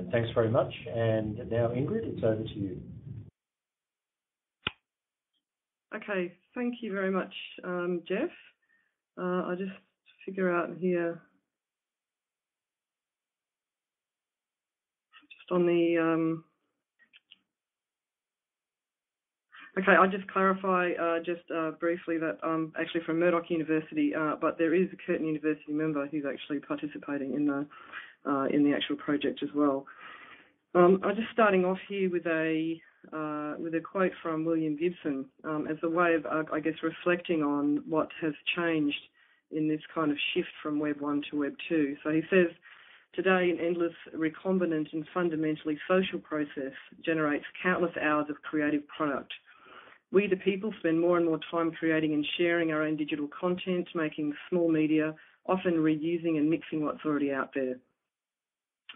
And thanks very much. And now, Ingrid, it's over to you. Okay, thank you very much, Jeff. I'll just figure out here, just on the, okay, I'll just clarify briefly that I'm actually from Murdoch University, but there is a Curtin University member who's actually participating in the actual project as well. I'm just starting off here with a quote from William Gibson as a way of, I guess, reflecting on what has changed in this kind of shift from Web 1 to Web 2. So he says, today an endless, recombinant and fundamentally social process generates countless hours of creative product. We, the people, spend more and more time creating and sharing our own digital content, making small media, often reusing and mixing what's already out there.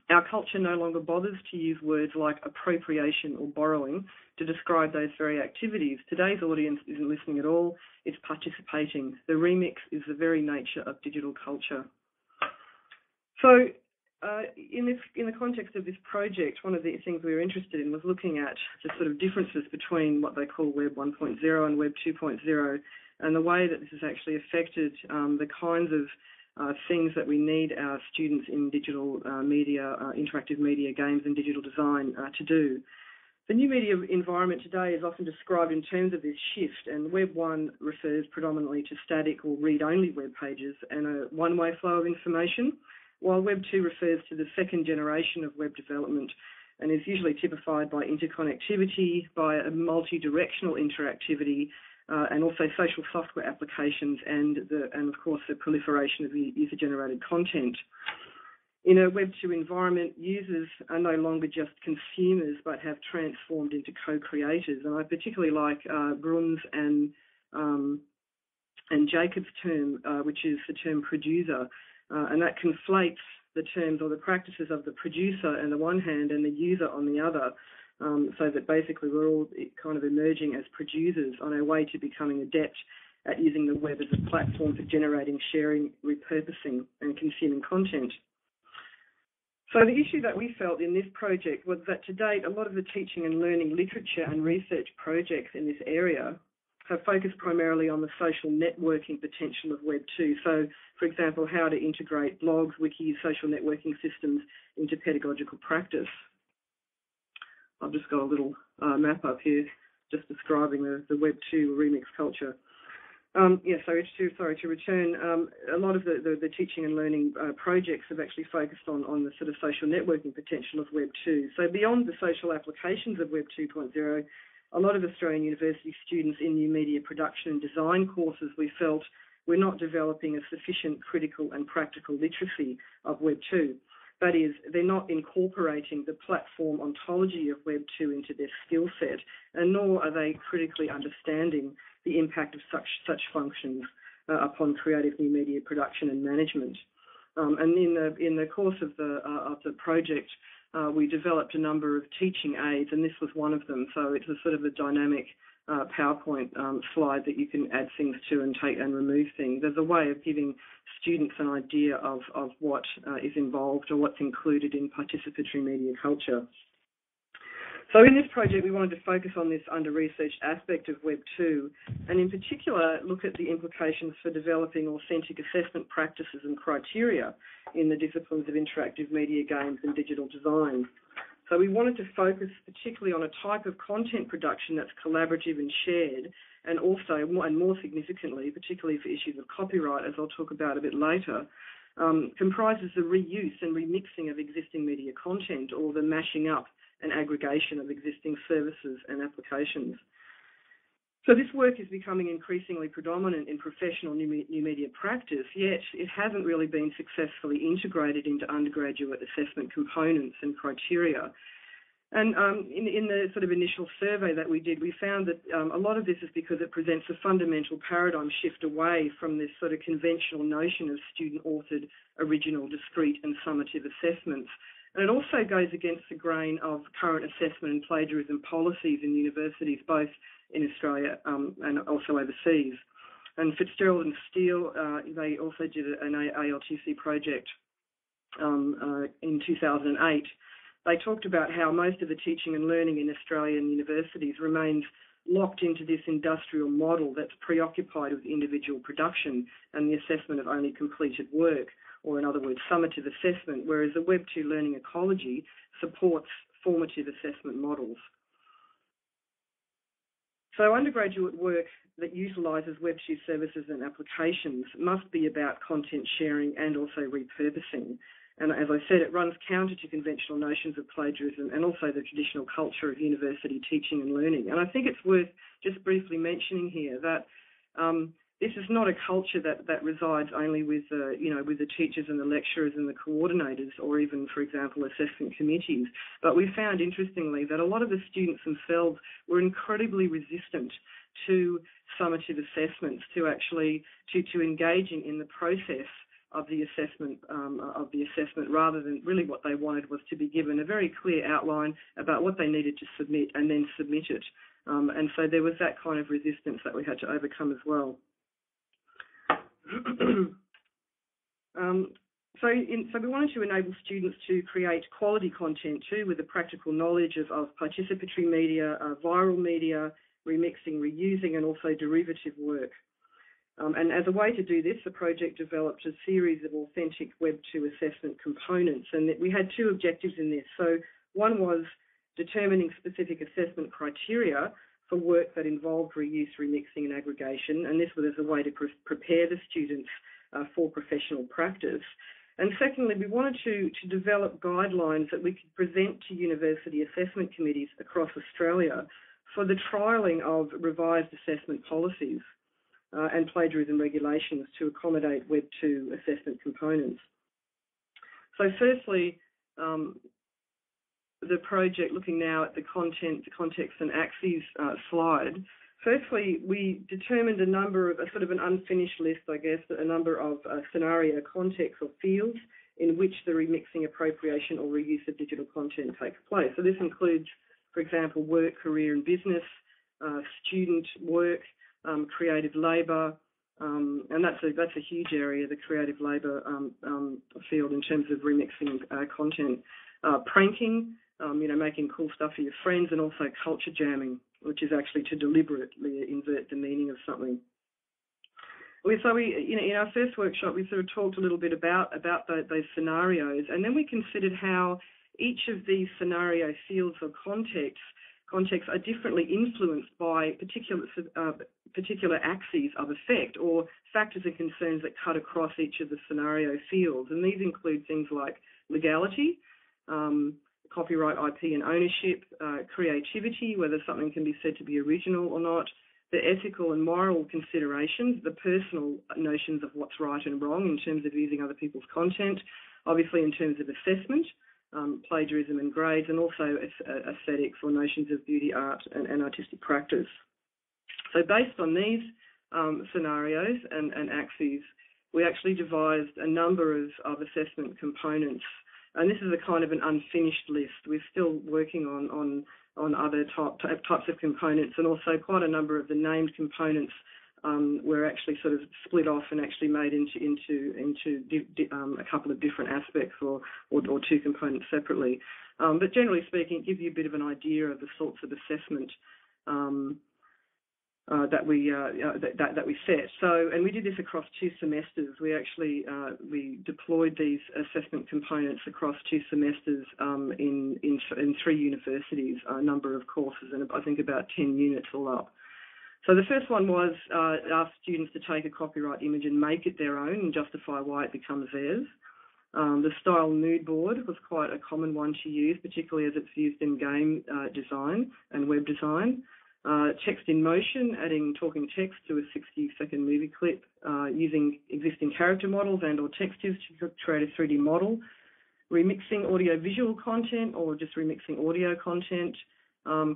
Our culture no longer bothers to use words like appropriation or borrowing to describe those very activities. Today's audience isn't listening at all, it's participating. The remix is the very nature of digital culture. So in the context of this project, one of the things we were interested in was looking at the sort of differences between what they call Web 1.0 and Web 2.0 and the way that this has actually affected the kinds of things that we need our students in digital media, interactive media, games and digital design to do. The new media environment today is often described in terms of this shift, and Web 1 refers predominantly to static or read-only web pages and a one-way flow of information, while Web 2 refers to the second generation of web development and is usually typified by interconnectivity, by a multi-directional interactivity, and also social software applications and of course the proliferation of user-generated content. In a Web 2 environment, users are no longer just consumers but have transformed into co-creators. And I particularly like Brun's and Jacob's term, which is the term producer, and that conflates the terms or the practices of the producer on the one hand and the user on the other. So that basically we're all kind of emerging as producers on our way to becoming adept at using the web as a platform for generating, sharing, repurposing and consuming content. So the issue that we felt in this project was that to date a lot of the teaching and learning literature and research projects in this area have focused primarily on the social networking potential of Web 2. So, for example, how to integrate blogs, wikis, social networking systems into pedagogical practice. I've just got a little map up here just describing the Web 2 remix culture. To return, a lot of the teaching and learning projects have actually focused on the sort of social networking potential of Web 2. So beyond the social applications of Web 2.0, a lot of Australian university students in new media production and design courses, we felt, were not developing a sufficient critical and practical literacy of Web 2. That is, they're not incorporating the platform ontology of Web 2 into their skill set, and nor are they critically understanding the impact of such functions upon creative new media production and management. And in the course of the project, we developed a number of teaching aids, and this was one of them. So it's a sort of a dynamic PowerPoint slide that you can add things to and take and remove things. There's a way of giving students an idea of what is involved or what's included in participatory media culture. So in this project, we wanted to focus on this under-researched aspect of Web 2, and in particular, look at the implications for developing authentic assessment practices and criteria in the disciplines of interactive media, games and digital design. So we wanted to focus particularly on a type of content production that's collaborative and shared, and also, and more significantly, particularly for issues of copyright, as I'll talk about a bit later, comprises the reuse and remixing of existing media content, or the mashing up and aggregation of existing services and applications. So this work is becoming increasingly predominant in professional new media practice, yet it hasn't really been successfully integrated into undergraduate assessment components and criteria. And in the sort of initial survey that we did, we found that a lot of this is because it presents a fundamental paradigm shift away from this sort of conventional notion of student-authored, original, discrete and summative assessments. And it also goes against the grain of current assessment and plagiarism policies in universities, both in Australia and also overseas. And Fitzgerald and Steele, they also did an ALTC project in 2008 they talked about how most of the teaching and learning in Australian universities remains locked into this industrial model that's preoccupied with individual production and the assessment of only completed work, or in other words, summative assessment, whereas the Web 2 learning ecology supports formative assessment models. So undergraduate work that utilises Web 2 services and applications must be about content sharing and also repurposing. And as I said, it runs counter to conventional notions of plagiarism and also the traditional culture of university teaching and learning. And I think it's worth just briefly mentioning here that this is not a culture that resides only with with the teachers and the lecturers and the coordinators, or even, for example, assessment committees. But we found, interestingly, that a lot of the students themselves were incredibly resistant to summative assessments, to actually to engaging in the process of the assessment rather than really what they wanted was to be given a very clear outline about what they needed to submit and then submit it. And so there was that kind of resistance that we had to overcome as well. So we wanted to enable students to create quality content too, with the practical knowledge of participatory media, viral media, remixing, reusing, and also derivative work. And as a way to do this, the project developed a series of authentic Web 2 assessment components, and we had two objectives in this. So one was determining specific assessment criteria for work that involved reuse, remixing, and aggregation, and this was as a way to prepare the students for professional practice. And secondly, we wanted to develop guidelines that we could present to university assessment committees across Australia for the trialling of revised assessment policies and plagiarism regulations to accommodate Web 2 assessment components. So firstly, the project, looking now at the content, the context and axes slide, firstly, we determined a number of, a sort of an unfinished list, I guess, a number of scenario contexts or fields in which the remixing, appropriation or reuse of digital content takes place. So this includes, for example, work, career and business, student work, creative labour, and that's a huge area, the creative labour field in terms of remixing content. Pranking, making cool stuff for your friends, and also culture jamming, which is actually to deliberately invert the meaning of something. So in our first workshop, we sort of talked a little bit about those scenarios, and then we considered how each of these scenario fields or contexts are differently influenced by particular axes of effect or factors and concerns that cut across each of the scenario fields. And these include things like legality, copyright, IP and ownership, creativity, whether something can be said to be original or not, the ethical and moral considerations, the personal notions of what's right and wrong in terms of using other people's content, obviously in terms of assessment, plagiarism and grades, and also aesthetics or notions of beauty, art and artistic practice. So based on these scenarios and axes, we actually devised a number of assessment components. And this is a kind of an unfinished list. We're still working on other types of components, and also quite a number of the named components were actually sort of split off and actually made into a couple of different aspects or two components separately. But generally speaking, it gives you a bit of an idea of the sorts of assessment that we set. So, and we did this across 2 semesters. We actually we deployed these assessment components across 2 semesters in 3 universities, a number of courses, and I think about 10 units all up. So the first one was ask students to take a copyright image and make it their own and justify why it becomes theirs. The style mood board was quite a common one to use, particularly as it's used in game design and web design. Text in motion, adding talking text to a 60-second movie clip, using existing character models and or textures to create a 3D model, remixing audio-visual content or just remixing audio content,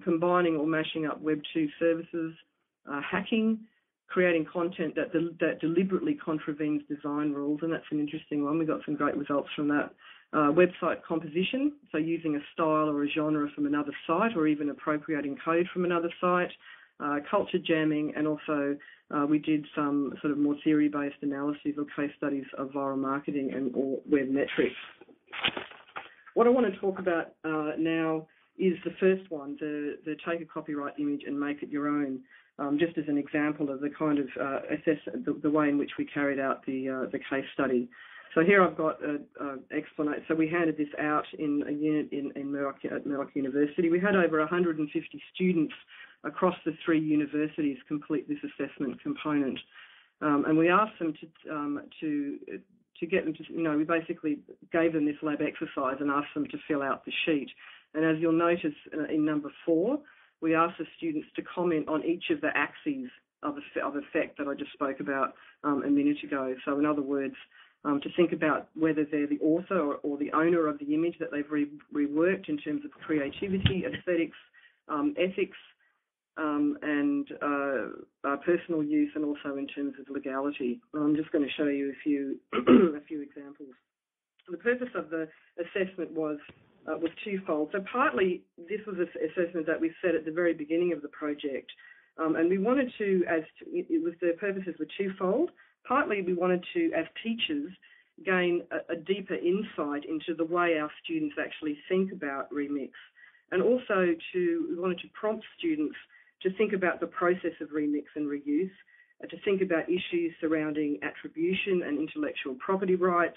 combining or mashing up Web 2 services, hacking, creating content that deliberately contravenes design rules, and that's an interesting one. We got some great results from that. Website composition, so using a style or a genre from another site or even appropriating code from another site, culture jamming, and also we did some sort of more theory-based analyses or case studies of viral marketing and or web metrics. What I want to talk about now is the first one, the take a copyright image and make it your own, just as an example of the kind of the way in which we carried out the case study. So here I've got explanation. So we handed this out in a unit in Murdoch, at Murdoch University. We had over 150 students across the 3 universities complete this assessment component, and we asked them to get them to, we basically gave them this lab exercise and asked them to fill out the sheet. And as you'll notice in number 4, we asked the students to comment on each of the axes of effect that I just spoke about a minute ago. So in other words, to think about whether they're the author or the owner of the image that they've reworked in terms of creativity, aesthetics, ethics, and personal use, and also in terms of legality. I'm just going to show you a few a few examples. The purpose of the assessment was twofold. So partly this was an assessment that we set at the very beginning of the project, and we wanted to, the purposes were twofold. Partly we wanted to, as teachers, gain a deeper insight into the way our students actually think about remix, and also we wanted to prompt students to think about the process of remix and reuse, to think about issues surrounding attribution and intellectual property rights,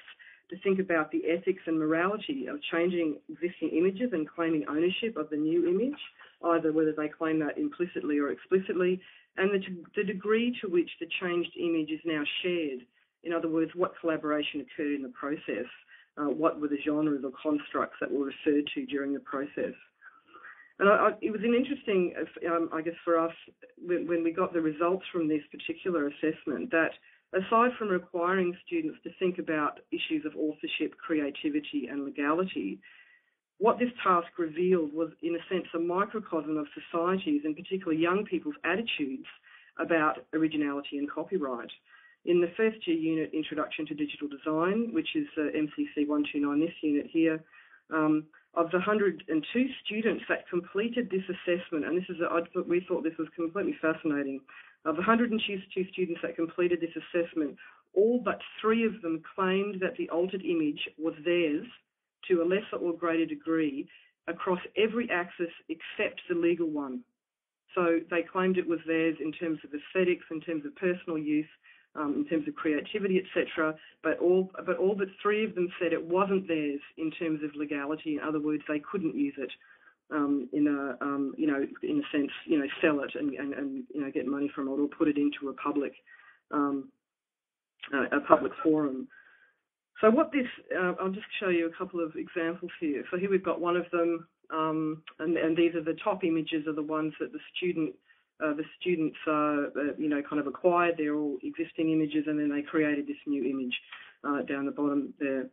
to think about the ethics and morality of changing existing images and claiming ownership of the new image, either whether they claim that implicitly or explicitly, and the degree to which the changed image is now shared. In other words, what collaboration occurred in the process, what were the genres or constructs that were referred to during the process. And it was an interesting, I guess, for us, when we got the results from this particular assessment, that aside from requiring students to think about issues of authorship, creativity and legality, what this task revealed was, in a sense, a microcosm of societies, and particularly young people's attitudes about originality and copyright. In the first year unit, Introduction to Digital Design, which is MCC 129, this unit here, of the 102 students that completed this assessment, and we thought this was completely fascinating, of the 102 students that completed this assessment, all but 3 of them claimed that the altered image was theirs to a lesser or greater degree across every axis except the legal one. So they claimed it was theirs in terms of aesthetics, in terms of personal use, in terms of creativity, etc. But all but 3 of them said it wasn't theirs in terms of legality. In other words, they couldn't use it in a sense, sell it and get money from it, or put it into a public forum. So what this, I'll just show you a couple of examples here. So here we've got one of them, and these are the top images of the ones that the students kind of acquired. They're all existing images, and then they created this new image down the bottom there.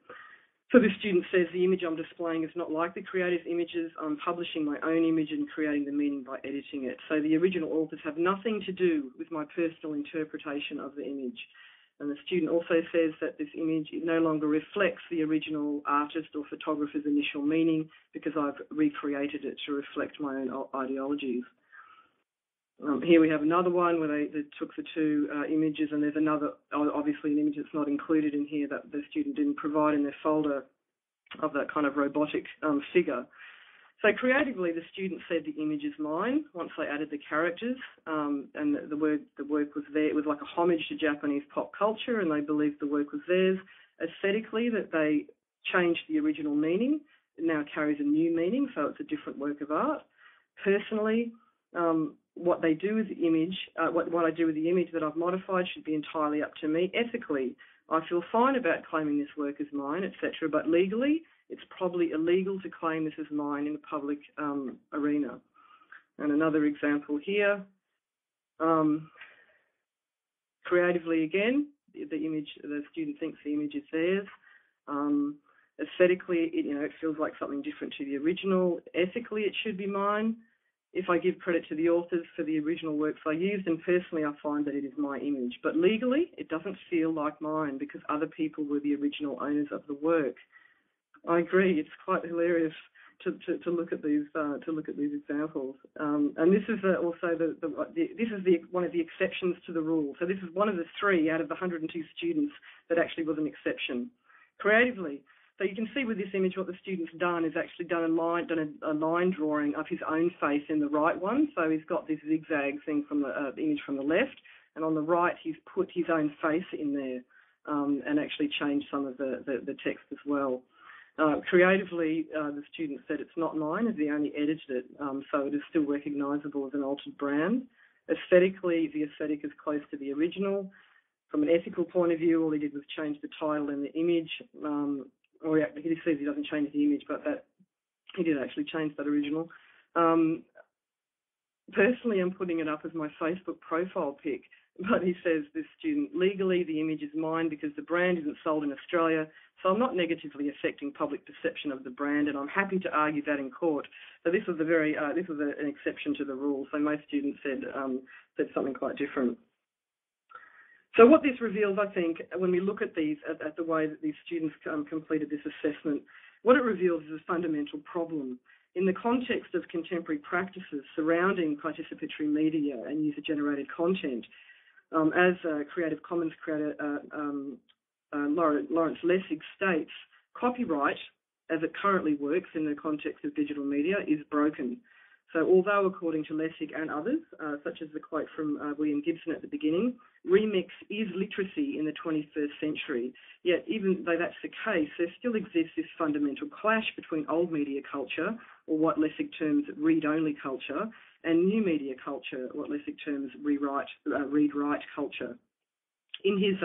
So the student says, the image I'm displaying is not like the creative images. I'm publishing my own image and creating the meaning by editing it. So the original authors have nothing to do with my personal interpretation of the image. And the student also says that this image no longer reflects the original artist or photographer's initial meaning, because I've recreated it to reflect my own ideologies. Here we have another one where they took the 2 images, and there's another, obviously an image that's not included in here that the student didn't provide in their folder, of that kind of robotic figure. So creatively, the student said the image is mine once they added the characters, and the work was there. It was like a homage to Japanese pop culture, and they believed the work was theirs. Aesthetically, that they changed the original meaning. It now carries a new meaning, so it's a different work of art. Personally, what they do with the image, what I do with the image that I've modified should be entirely up to me. Ethically, I feel fine about claiming this work as mine, etc. But legally, it's probably illegal to claim this as mine in the public arena. And another example here. Creatively, again, the student thinks the image is theirs. Aesthetically, it feels like something different to the original. Ethically, it should be mine. If I give credit to the authors for the original works I used, and personally I find that it is my image. But legally, it doesn't feel like mine because other people were the original owners of the work. I agree. It's quite hilarious to look at these examples. And this is also one of the exceptions to the rule. So this is one of the 3 out of the 102 students that actually was an exception. Creatively, So you can see with this image what the student's done is actually done a line drawing of his own face in the right one. So he's got this zigzag thing from the image from the left, and on the right he's put his own face in there and actually changed some of the text as well. Creatively, the student said it's not mine as he only edited it, so it is still recognisable as an altered brand. Aesthetically, the aesthetic is close to the original. From an ethical point of view, all he did was change the title and the image. Or he says he doesn't change the image, but that he did actually change that original. Personally, I'm putting it up as my Facebook profile pic, but he says, this student, legally the image is mine because the brand isn't sold in Australia, so I'm not negatively affecting public perception of the brand, and I'm happy to argue that in court. So this was an exception to the rule. So most students said something quite different. So what this reveals, I think, when we look at these, at the way that these students completed this assessment, what it reveals is a fundamental problem. In the context of contemporary practices surrounding participatory media and user-generated content, as Creative Commons creator Lawrence Lessig states, copyright, as it currently works in the context of digital media, is broken. So although, according to Lessig and others, such as the quote from William Gibson at the beginning, remix is literacy in the 21st century, yet even though that's the case, there still exists this fundamental clash between old media culture, or what Lessig terms read-only culture, and new media culture, what Lessig terms read-write culture. In his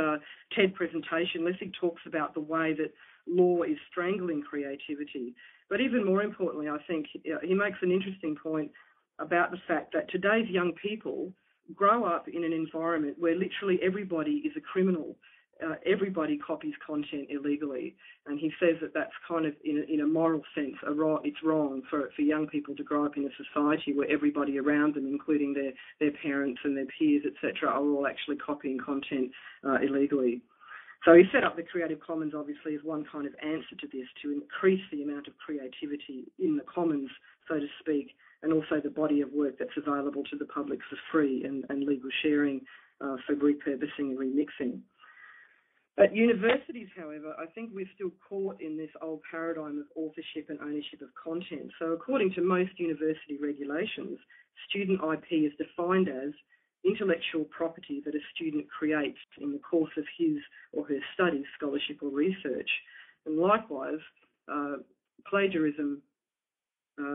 TED presentation, Lessig talks about the way that law is strangling creativity. But even more importantly, I think he makes an interesting point about the fact that today's young people grow up in an environment where literally everybody is a criminal. Everybody copies content illegally. And he says that that's kind of, in a moral sense, it's wrong for young people to grow up in a society where everybody around them, including their parents and their peers, etc., are all actually copying content illegally. So he set up the Creative Commons, obviously, as one kind of answer to this, to increase the amount of creativity in the commons, so to speak, and also the body of work that's available to the public for free and legal sharing for repurposing and remixing. At universities, however, I think we're still caught in this old paradigm of authorship and ownership of content. So according to most university regulations, student IP is defined as intellectual property that a student creates in the course of his or her studies, scholarship or research. And likewise, plagiarism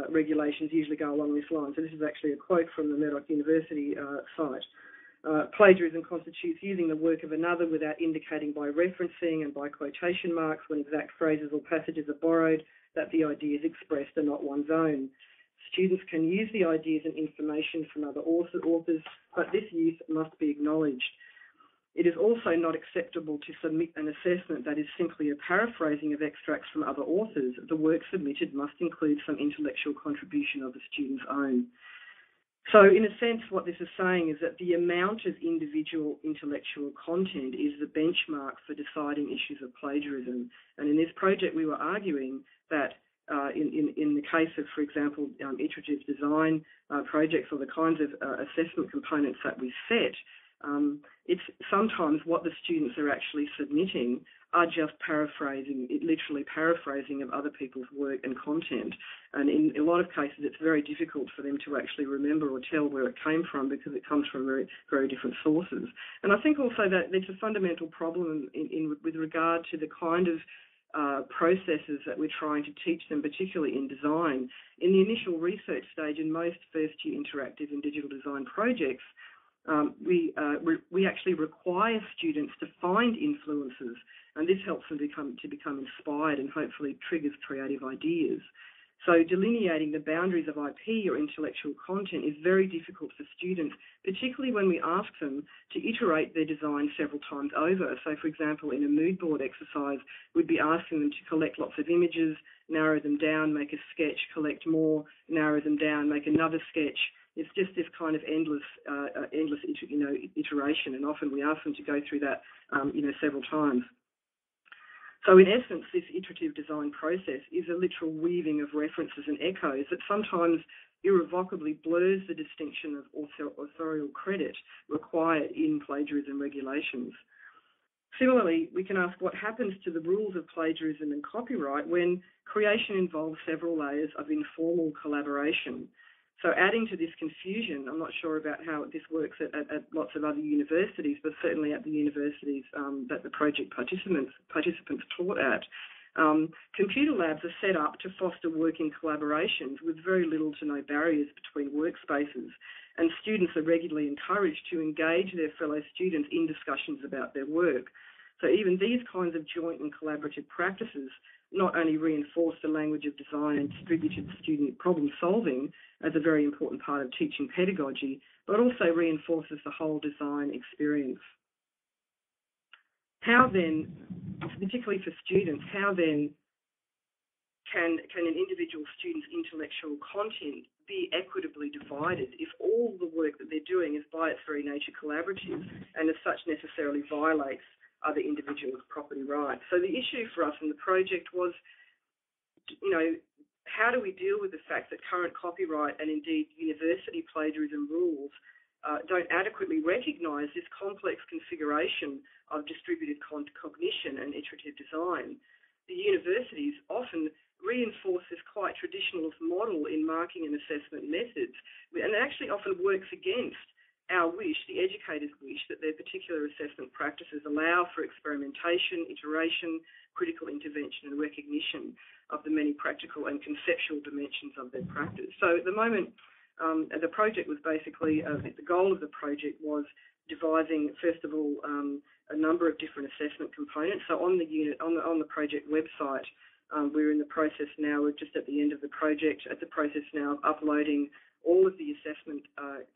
regulations usually go along this line. So this is actually a quote from the Murdoch University site. Plagiarism constitutes using the work of another without indicating by referencing and by quotation marks when exact phrases or passages are borrowed that the idea is expressed and not one's own. Students can use the ideas and information from other authors, but this use must be acknowledged. It is also not acceptable to submit an assessment that is simply a paraphrasing of extracts from other authors. The work submitted must include some intellectual contribution of the student's own. So in a sense, what this is saying is that the amount of individual intellectual content is the benchmark for deciding issues of plagiarism. And in this project, we were arguing that in the case of, for example, iterative design projects or the kinds of assessment components that we set, it's sometimes what the students are actually submitting are just paraphrasing, literally paraphrasing of other people's work and content. And in a lot of cases, it's very difficult for them to actually remember or tell where it came from because it comes from very, very different sources. And I think also that there's a fundamental problem with regard to the kind of processes that we're trying to teach them, particularly in design. In the initial research stage, in most first-year interactive and digital design projects, we actually require students to find influences, and this helps them to become inspired and hopefully triggers creative ideas. So delineating the boundaries of IP or intellectual content is very difficult for students, particularly when we ask them to iterate their design several times over. So, for example, in a mood board exercise, we'd be asking them to collect lots of images, narrow them down, make a sketch, collect more, narrow them down, make another sketch. It's just this kind of endless iteration, and often we ask them to go through that, several times. So in essence, this iterative design process is a literal weaving of references and echoes that sometimes irrevocably blurs the distinction of authorial credit required in plagiarism regulations. Similarly, we can ask what happens to the rules of plagiarism and copyright when creation involves several layers of informal collaboration. So adding to this confusion, I'm not sure about how this works at lots of other universities, but certainly at the universities that the project participants taught at, computer labs are set up to foster working collaborations with very little to no barriers between workspaces, and students are regularly encouraged to engage their fellow students in discussions about their work. So even these kinds of joint and collaborative practices not only reinforce the language of design and distributed student problem solving as a very important part of teaching pedagogy, but also reinforces the whole design experience. How then, particularly for students, how then can an individual student's intellectual content be equitably divided if all the work that they're doing is by its very nature collaborative and as such necessarily violates other individuals' property rights? So the issue for us in the project was, how do we deal with the fact that current copyright and indeed university plagiarism rules don't adequately recognise this complex configuration of distributed cognition and iterative design? The universities often reinforce this quite traditionalist model in marking and assessment methods, and it actually often works against our wish, the educators' wish, that their particular assessment practices allow for experimentation, iteration, critical intervention and recognition of the many practical and conceptual dimensions of their practice. So at the moment, the project was basically, the goal of the project was devising, first of all, a number of different assessment components. So on the unit, on the project website, we're in the process now, we're just at the end of the project, of uploading all of the assessment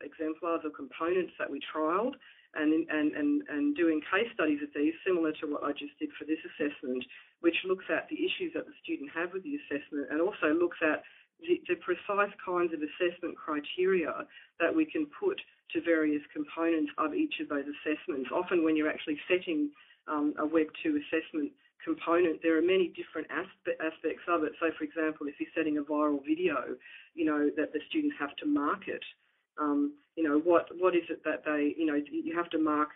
exemplars or components that we trialled and doing case studies of these, similar to what I just did for this assessment, which looks at the issues that the student have with the assessment and also looks at the precise kinds of assessment criteria that we can put to various components of each of those assessments. Often when you're actually setting a Web 2 assessment component, there are many different aspects of it. So, for example, if you're setting a viral video, that the students have to market. What is it that they, you have to mark,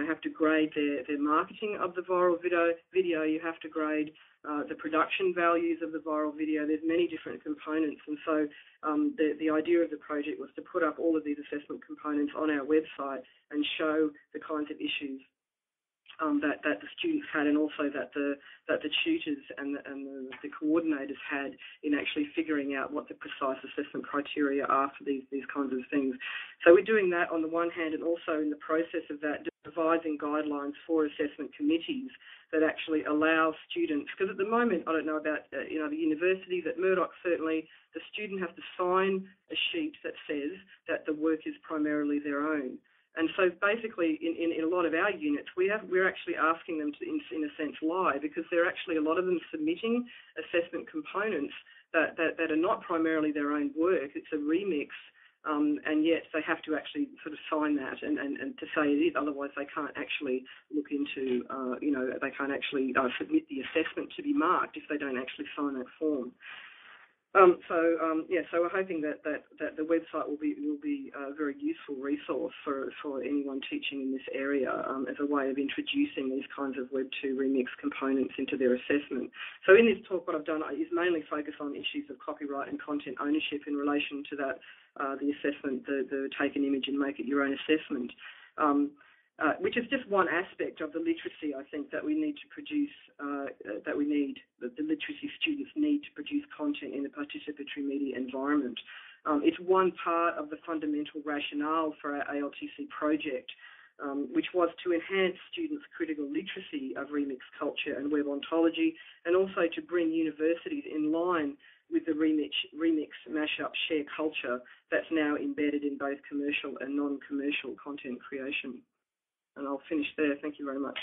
have to grade their marketing of the viral video. You have to grade the production values of the viral video. There's many different components, and so the idea of the project was to put up all of these assessment components on our website and show the kinds of issues that the students had, and also that the tutors and the coordinators had in actually figuring out what the precise assessment criteria are for these kinds of things. So we're doing that on the one hand, and also in the process of that, devising guidelines for assessment committees that actually allow students, because at the moment, I don't know about the universities, at Murdoch certainly, the student has to sign a sheet that says that the work is primarily their own. And so basically in a lot of our units, we're actually asking them to, in a sense, lie, because they're actually, a lot of them, submitting assessment components that are not primarily their own work. It's a remix, and yet they have to actually sort of sign that and to say it is, otherwise they can't actually look into, they can't actually submit the assessment to be marked if they don't actually sign that form. So we're hoping that the website will be a very useful resource for anyone teaching in this area as a way of introducing these kinds of Web 2 remix components into their assessment. So in this talk, what I've done is mainly focus on issues of copyright and content ownership in relation to that, the assessment, the take an image and make it your own assessment. Which is just one aspect of the literacy, I think, that we need to produce, that the literacy students need to produce content in a participatory media environment. It's one part of the fundamental rationale for our ALTC project, which was to enhance students' critical literacy of remix culture and web ontology, and also to bring universities in line with the remix mashup share culture that's now embedded in both commercial and non-commercial content creation. And I'll finish there. Thank you very much.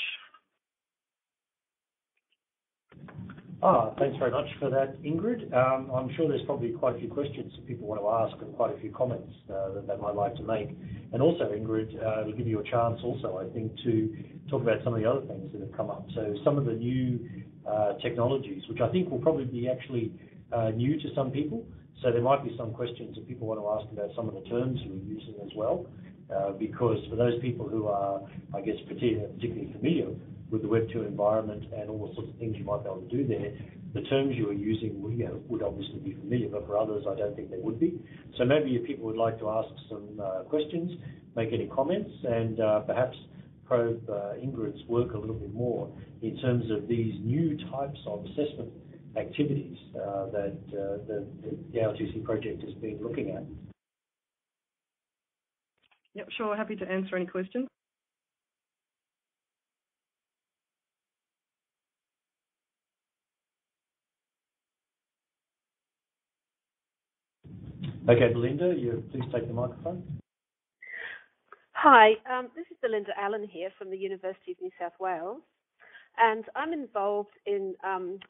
Thanks very much for that, Ingrid. I'm sure there's probably quite a few questions that people want to ask and quite a few comments that they might like to make. And also, Ingrid, it'll give you a chance also, I think, to talk about some of the other things that have come up. So some of the new technologies, which I think will probably be actually new to some people. So there might be some questions that people want to ask about some of the terms we're using as well. Because for those people who are, I guess, particularly familiar with the Web 2 environment and all the sorts of things you might be able to do there, the terms you are using would obviously be familiar, but for others, I don't think they would be. So maybe if people would like to ask some questions, make any comments, and perhaps probe Ingrid's work a little bit more in terms of these new types of assessment activities that the ALTC project has been looking at. Yep, sure. Happy to answer any questions. Okay, Belinda, please take the microphone. Hi, this is Belinda Allen here from the University of New South Wales, and I'm involved in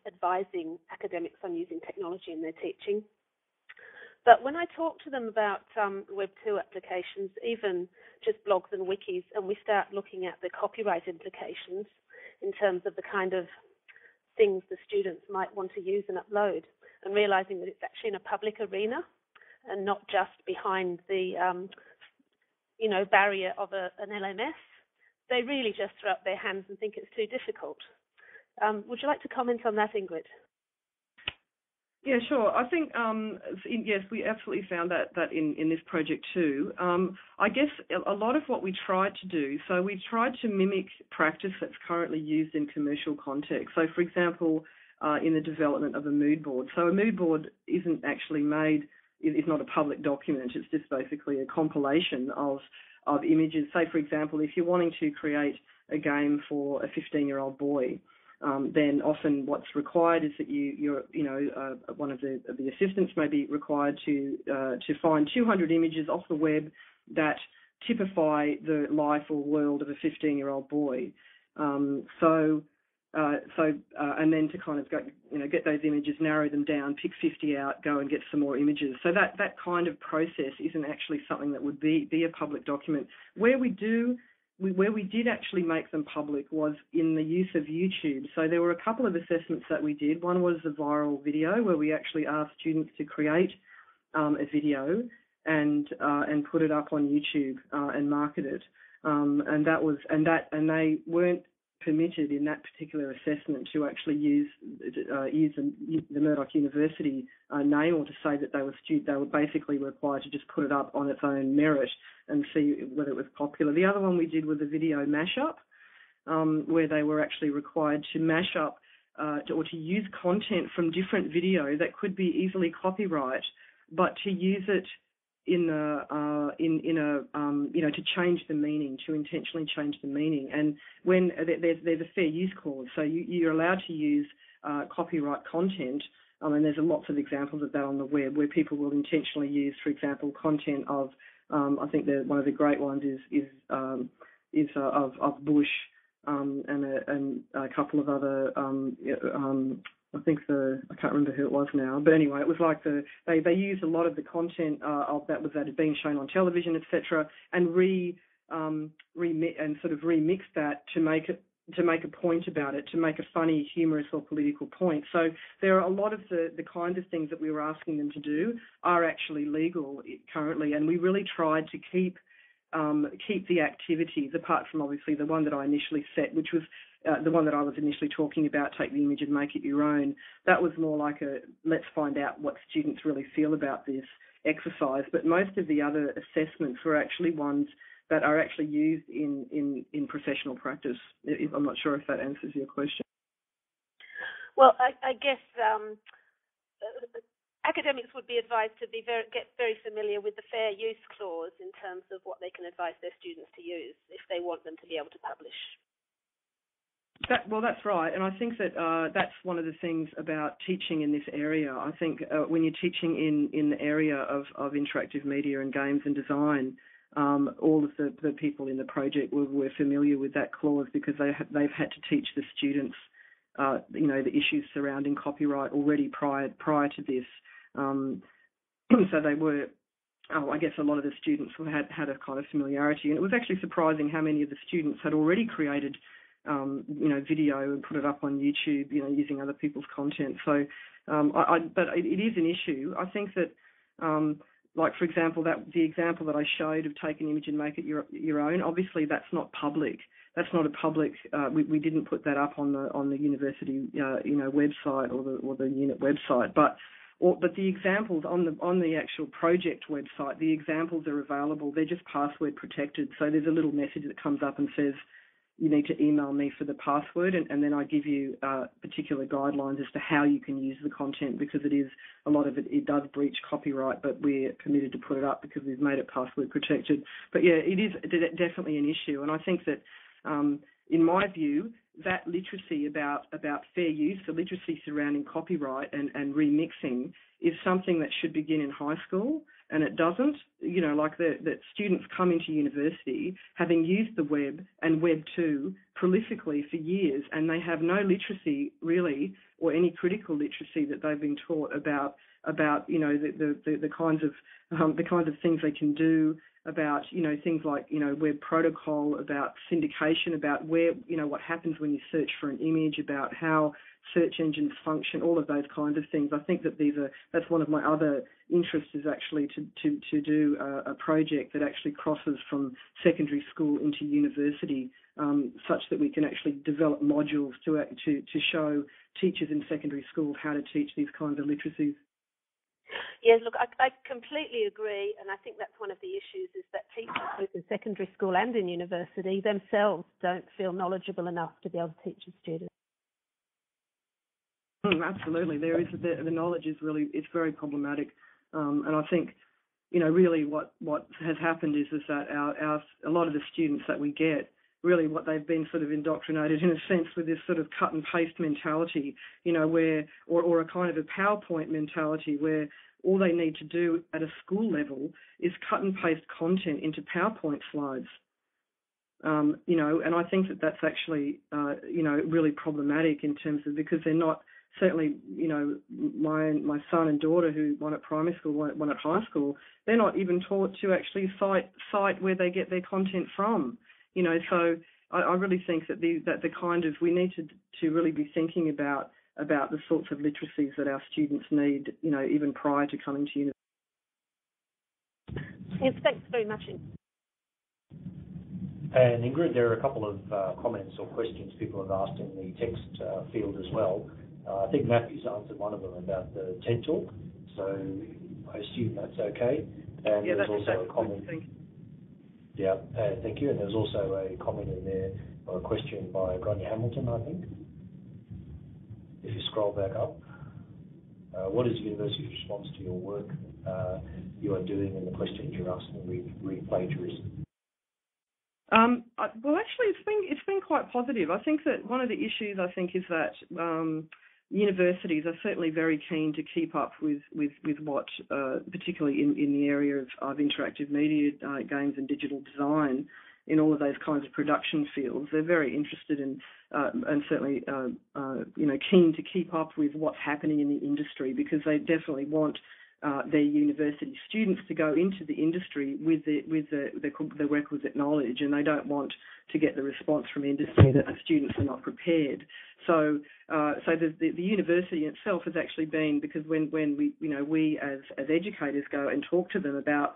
advising academics on using technology in their teaching. But when I talk to them about Web 2 applications, even just blogs and wikis, and we start looking at the copyright implications in terms of the kind of things the students might want to use and upload, and realizing that it's actually in a public arena and not just behind the barrier of an LMS, they really just throw up their hands and think it's too difficult. Would you like to comment on that, Ingrid? Yeah, sure. I think, yes, we absolutely found that in this project too. I guess a lot of what we tried to do, so we tried to mimic practice that's currently used in commercial context. So, for example, in the development of a mood board. So a mood board isn't actually made, it's not a public document, it's just basically a compilation of images. Say, for example, if you're wanting to create a game for a 15-year-old boy, then often what's required is that one of the assistants may be required to find 200 images off the web that typify the life or world of a 15-year-old boy. And then to kind of go, get those images, narrow them down, pick 50 out, go and get some more images. So that kind of process isn't actually something that would be a public document. Where we did actually make them public was in the use of YouTube. So there were a couple of assessments that we did. One was a viral video where we actually asked students to create a video and put it up on YouTube and market it. And they weren't permitted in that particular assessment to actually use the Murdoch University name, or to say that they were basically required to just put it up on its own merit and see whether it was popular. The other one we did was a video mashup, where they were actually required to mash up or to use content from different video that could be easily copyright, but to use it to change the meaning, to intentionally change the meaning. And when there's a fair use clause, so you're allowed to use copyright content, and there's lots of examples of that on the web where people will intentionally use, for example, content of, I think one of the great ones is of Bush and a couple of other I can't remember who it was now, but anyway, it was like they used a lot of the content of that had been shown on television, etc., and remixed that to make a point about it, to make a funny, humorous, or political point. So there are a lot of the kinds of things that we were asking them to do are actually legal currently, and we really tried to keep the activities, apart from obviously the one that I initially set, which was the one that I was initially talking about, take the image and make it your own. That was more like let's find out what students really feel about this exercise. But most of the other assessments were actually ones that are actually used in professional practice. I'm not sure if that answers your question. Well, I guess academics would be advised to get very familiar with the fair use clause in terms of what they can advise their students to use if they want them to be able to publish. That's right, and I think that that's one of the things about teaching in this area. I think when you're teaching in the area of interactive media and games and design, all of the people in the project were familiar with that clause because they've had to teach the students, the issues surrounding copyright already prior to this. So they were. I guess a lot of the students had a kind of familiarity, and it was actually surprising how many of the students had already created video and put it up on YouTube, using other people's content. So, but it is an issue. I think that, like for example, the example that I showed of take an image and make it your own. Obviously, that's not public. that's not a public. We didn't put that up on the university website or the unit website, but the examples on the actual project website, the examples are available. They're just password protected. So there's a little message that comes up and says, you need to email me for the password, and then I give you particular guidelines as to how you can use the content, because a lot of it does breach copyright, but we're committed to put it up because we've made it password protected. But yeah, it is definitely an issue, and I think that in my view, that literacy about fair use, the literacy surrounding copyright and remixing, is something that should begin in high school, and it doesn't. That students come into university having used the web and Web 2 prolifically for years, and they have no literacy really, or any critical literacy that they've been taught about the kinds of things they can do, about things like web protocol, about syndication, about where what happens when you search for an image, about how search engines function, all of those kinds of things. I think that that's one of my other interests, is actually to do a project that actually crosses from secondary school into university, such that we can actually develop modules to show teachers in secondary schools how to teach these kinds of literacies. Yes, look, I completely agree, and I think that's one of the issues, is that teachers both in secondary school and in university themselves don't feel knowledgeable enough to be able to teach a student. Absolutely, the knowledge is it's very problematic, and I think really what has happened is that a lot of the students that we get, really what they've been sort of indoctrinated in a sense with this sort of cut and paste mentality, where or a kind of a PowerPoint mentality where all they need to do at a school level is cut and paste content into PowerPoint slides. And I think that that's actually really problematic in terms of, because they're not, certainly, my son and daughter, who one at primary school, one at high school, they're not even taught to actually cite where they get their content from. So I really think that we need to really be thinking about the sorts of literacies that our students need, even prior to coming to university. Yes, thanks very much. And Ingrid, there are a couple of comments or questions people have asked in the text field as well. I think Matthew's answered one of them about the TED Talk, so I assume that's okay. And yeah, there's also a comment. Thank you. Yeah, thank you. And there's also a comment in there, or a question by Grania Hamilton, I think. If you scroll back up, what is the university's response to your work you are doing, and the questions you're asking read plagiarism? Well, actually, it's been quite positive. I think that one of the issues, is that universities are certainly very keen to keep up with what, particularly in the area of interactive media, games and digital design, in all of those kinds of production fields. They're very interested in and certainly keen to keep up with what's happening in the industry, because they definitely want their university students to go into the industry with the requisite knowledge, and they don't want to get the response from industry that the students are not prepared. So the university itself has actually been, because when we as educators go and talk to them about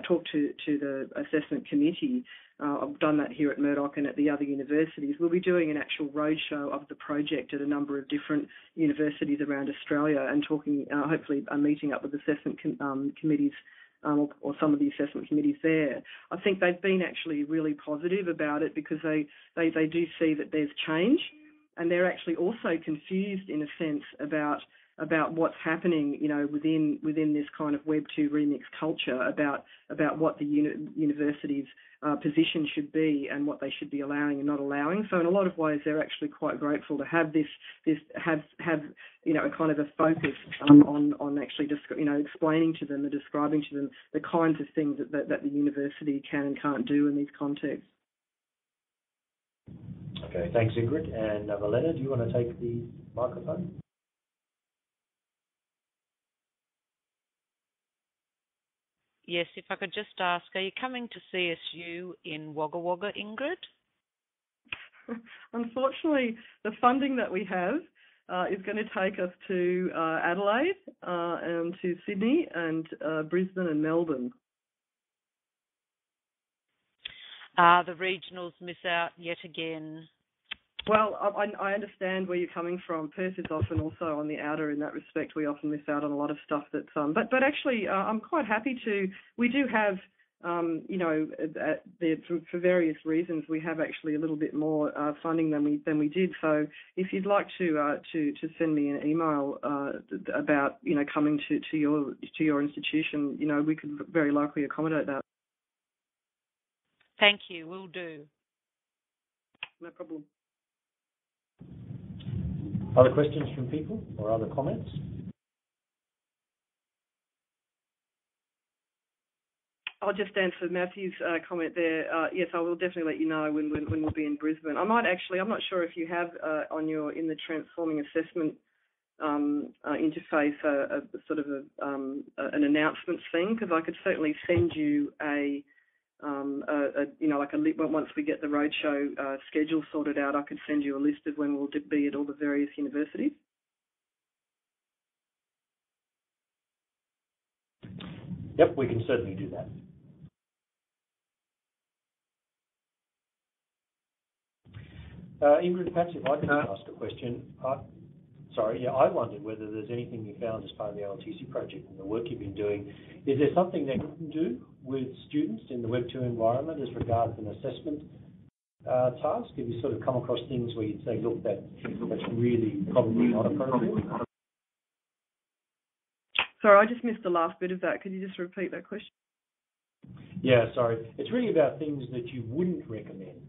talk to the assessment committee. I've done that here at Murdoch and at the other universities. We'll be doing an actual roadshow of the project at a number of different universities around Australia, and talking, hopefully meeting up with assessment committees or some of the assessment committees there. I think they've been actually really positive about it, because they do see that there's change, and they're actually also confused in a sense about what's happening, within this kind of Web 2 remix culture, about what the university's position should be and what they should be allowing and not allowing. So in a lot of ways, they're actually quite grateful to have have a kind of a focus on actually just explaining to them and describing to them the kinds of things that the university can and can't do in these contexts. Okay, thanks, Ingrid. And Valena, do you want to take the microphone? Yes, if I could just ask, are you coming to CSU in Wagga Wagga, Ingrid? Unfortunately, the funding that we have is going to take us to Adelaide and to Sydney and Brisbane and Melbourne. The regionals miss out yet again. Well, I understand where you're coming from. Perth is often also on the outer in that respect. We often miss out on a lot of stuff that's but actually I'm quite happy to. We do have for various reasons we have actually a little bit more funding than we did. So if you'd like to send me an email about coming to your institution, we could very likely accommodate that. Thank you. Will do. No problem. Other questions from people or other comments? I'll just answer Matthew's comment there. Yes, I will definitely let you know when we'll be in Brisbane. I'm not sure if you have in the transforming assessment interface a sort of an announcements thing, because I could certainly send you once we get the roadshow schedule sorted out, I could send you a list of when we'll be at all the various universities. Yep, we can certainly do that. Ingrid, perhaps if I could ask a question. I wondered whether there's anything you found as part of the ALTC project and the work you've been doing. Is there something that you can do with students in the Web2 environment as regards an assessment task? Have you sort of come across things where you'd say, look, that's really probably not appropriate? Sorry, I just missed the last bit of that. Could you just repeat that question? Yeah, sorry. It's really about things that you wouldn't recommend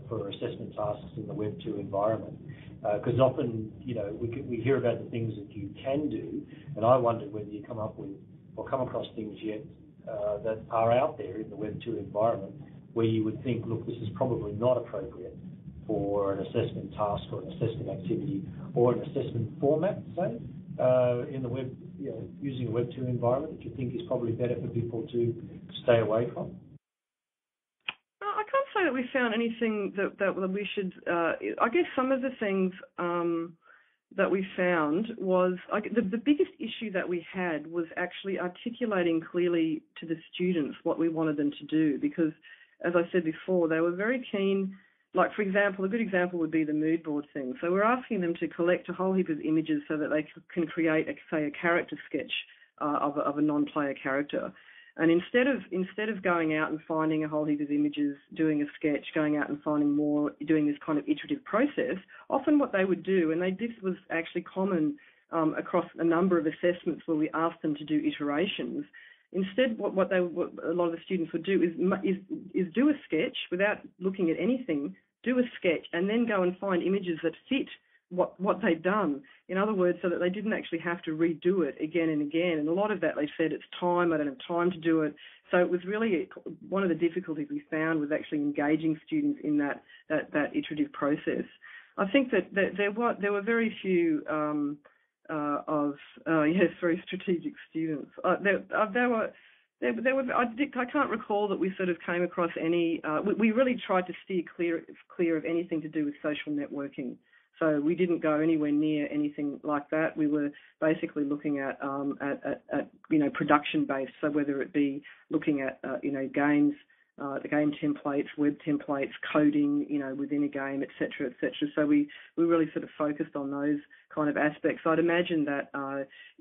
for assessment tasks in the Web2 environment. Because often, we hear about the things that you can do, and I wondered whether you come across things yet that are out there in the Web2 environment where you would think, look, this is probably not appropriate for an assessment task or an assessment activity or an assessment format, say, in the web, using a Web2 environment that you think is probably better for people to stay away from? I can't say that we found anything that we should. I guess some of the things that we found was the biggest issue that we had was actually articulating clearly to the students what we wanted them to do, because, as I said before, they were very keen. Like, for example, a good example would be the mood board thing. So we're asking them to collect a whole heap of images so that they can create, a character sketch of a non-player character. And instead of going out and finding a whole heap of images, doing a sketch, going out and finding more, doing this kind of iterative process, often what they would do, and this was actually common across a number of assessments where we asked them to do iterations. Instead, what a lot of the students would do is do a sketch without looking at anything, do a sketch, and then go and find images that fit what they'd done. In other words, so that they didn't actually have to redo it again and again. And a lot of that, they said, it's time, I don't have time to do it. So it was really one of the difficulties we found was actually engaging students in that iterative process. I think that there were very few very strategic students. There were. I can't recall that we sort of came across any. We really tried to steer clear of anything to do with social networking. So we didn't go anywhere near anything like that. We were basically looking at production based. So whether it be looking at games, the game templates, web templates, coding, within a game, et cetera, et cetera. So we really sort of focused on those kind of aspects. I'd imagine that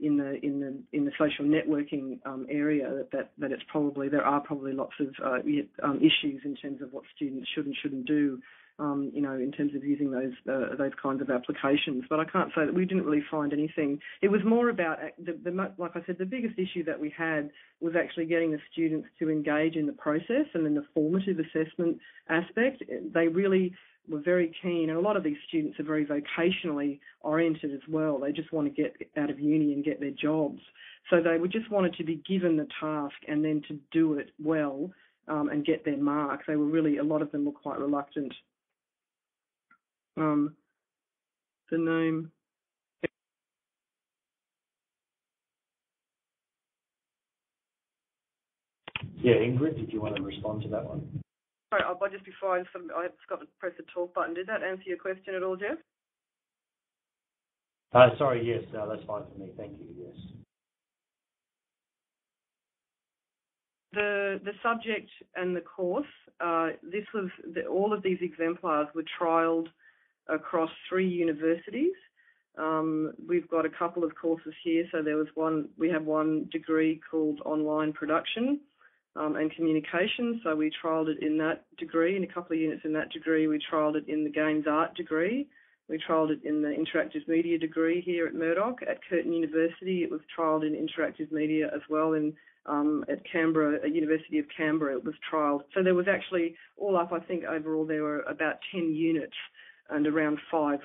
in the social networking area that it's probably, there are probably lots of issues in terms of what students should and shouldn't do. In terms of using those kinds of applications. But I can't say that we didn't really find anything. It was more about, like I said, the biggest issue that we had was actually getting the students to engage in the process and in the formative assessment aspect. They really were very keen, and a lot of these students are very vocationally oriented as well. They just want to get out of uni and get their jobs. So they just wanted to be given the task and then to do it well and get their mark. They were really, a lot of them were quite reluctant. The name. Yeah, Ingrid, did you want to respond to that one? Sorry, just before I forgot to press the talk button. Did that answer your question at all, Jeff? Sorry, yes, that's fine for me. Thank you, yes. The subject and the course, all of these exemplars were trialled across 3 universities. We've got a couple of courses here. So we have one degree called Online Production and Communication. So we trialled it in that degree, in a couple of units in that degree. We trialled it in the Games Art degree. We trialled it in the Interactive Media degree here at Murdoch. At Curtin University, it was trialled in Interactive Media as well. At Canberra, at University of Canberra, it was trialled. So there was actually, all up, I think overall there were about 10 units and around five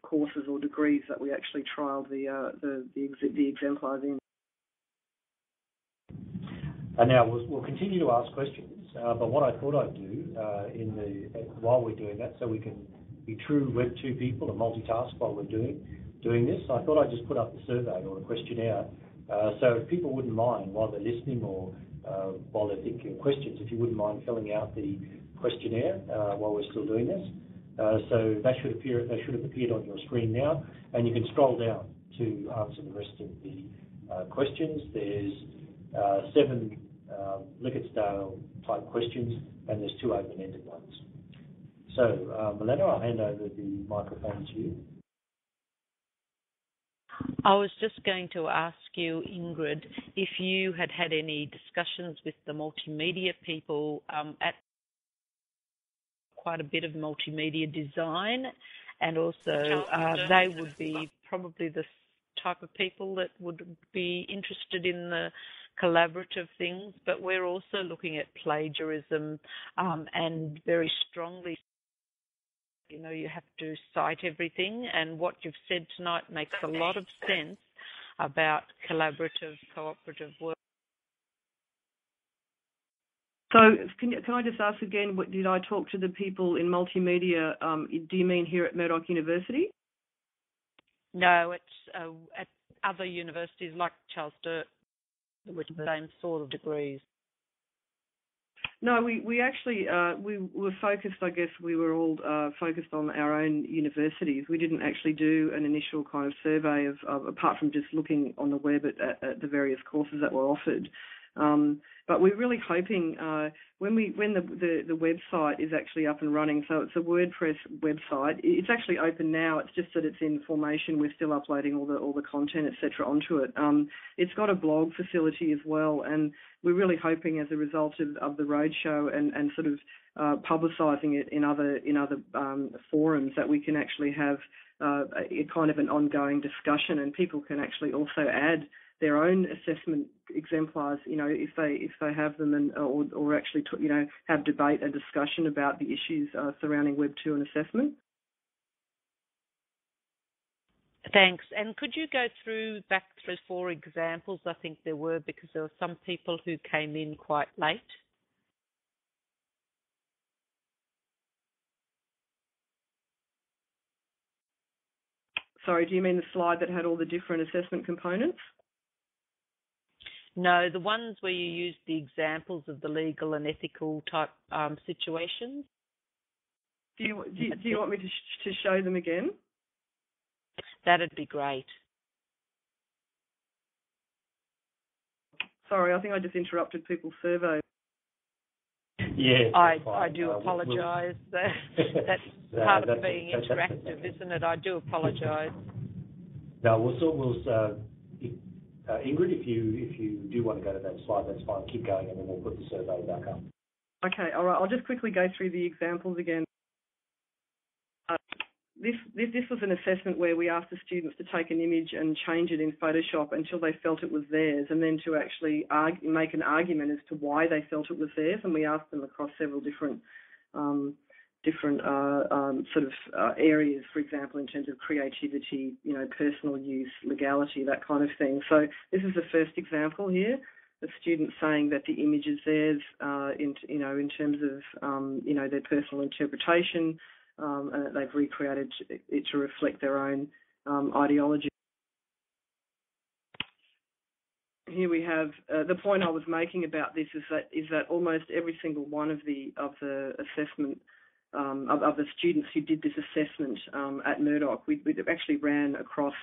courses or degrees that we actually trialled the exemplars in. And now we'll continue to ask questions, but what I thought I'd do while we're doing that, so we can be true Web 2 people and multitask while we're doing this, I thought I'd just put up the survey or the questionnaire. So if people wouldn't mind while they're listening or while they're thinking of questions, if you wouldn't mind filling out the questionnaire while we're still doing this. So that should have appeared on your screen now, and you can scroll down to answer the rest of the questions. There's 7 Likert-style type questions, and there's 2 open-ended ones. So, Milena, I'll hand over the microphone to you. I was just going to ask you, Ingrid, if you had any discussions with the multimedia people at quite a bit of multimedia design, and also they would be probably the type of people that would be interested in the collaborative things, but we're also looking at plagiarism and very strongly, you have to cite everything, and what you've said tonight makes a lot of sense about collaborative, cooperative work. So can I just ask again, did I talk to the people in multimedia, do you mean here at Murdoch University? No, it's at other universities like Charles Sturt, with the same sort of degrees. No, we actually, we were focused, I guess we were all focused on our own universities. We didn't actually do an initial kind of survey of apart from just looking on the web at the various courses that were offered. But we're really hoping when the website is actually up and running, so it's a WordPress website. It's actually open now. It's just that it's in formation. We're still uploading all the content, etc., onto it. It's got a blog facility as well, and we're really hoping as a result of the roadshow and sort of publicising it in other forums that we can actually have a kind of an ongoing discussion, and people can actually also add their own assessment exemplars, if they have them, and or actually have debate and discussion about the issues surrounding Web 2 and assessment. Thanks. And could you go back through 4 examples? I think there were, because there were some people who came in quite late. Sorry, do you mean the slide that had all the different assessment components? No, the ones where you used the examples of the legal and ethical type situations. Do you want me to show them again? That'd be great. Sorry, I think I just interrupted people's survey. Yeah, I do apologise. That's part of being interactive, isn't it? I do apologise. No, Ingrid, if you do want to go to that slide, that's fine. Keep going, and then we'll put the survey back up. Okay, all right. I'll just quickly go through the examples again. This was an assessment where we asked the students to take an image and change it in Photoshop until they felt it was theirs, and then to actually make an argument as to why they felt it was theirs. And we asked them across several different areas, for example, in terms of creativity, personal use, legality, that kind of thing. So this is the first example here. The student saying that the image is theirs, in terms of their personal interpretation, and that they've recreated it to reflect their own ideology. Here we have the point I was making about this is that almost every single one of the assessment of the students who did this assessment at Murdoch, we actually ran across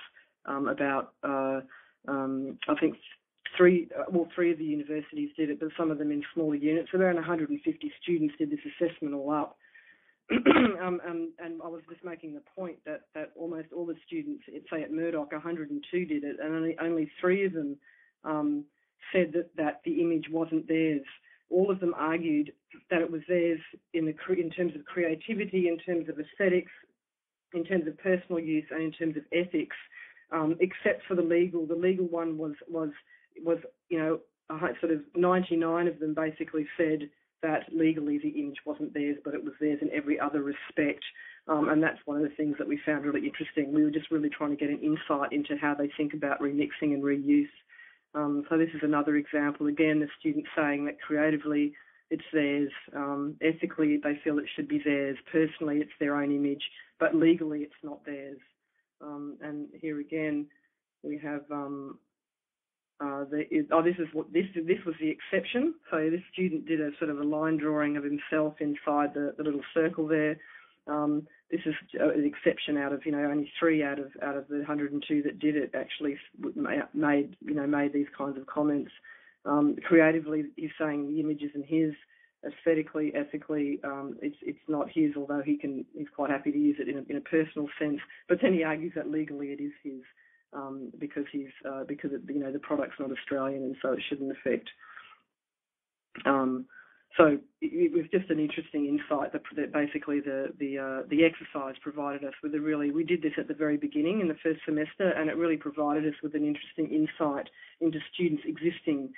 about I think three of the universities did it, but some of them in smaller units. So around 150 students did this assessment all up. And I was just making the point that almost all the students, say at Murdoch, 102 did it, and only 3 of them said that the image wasn't theirs. All of them argued that it was theirs in terms of creativity, in terms of aesthetics, in terms of personal use, and in terms of ethics, except for the legal. The legal one was sort of 99 of them basically said that legally the image wasn't theirs, but it was theirs in every other respect. And that's one of the things that we found really interesting. We were just really trying to get an insight into how they think about remixing and reuse. So this is another example. Again, the students saying that creatively it's theirs, ethically they feel it should be theirs, personally it's their own image, but legally it's not theirs. And here again we have this was the exception. So this student did a sort of a line drawing of himself inside the little circle there. This is an exception out of only 3 out of the 102 that did it actually made these kinds of comments. Creatively, he's saying the image isn't his. Aesthetically, ethically, it's not his. Although he's quite happy to use it in a personal sense. But then he argues that legally it is his. Because the product's not Australian and so it shouldn't affect. So it was just an interesting insight that basically the exercise provided us with we did this at the very beginning in the first semester, and it really provided us with an interesting insight into students' existing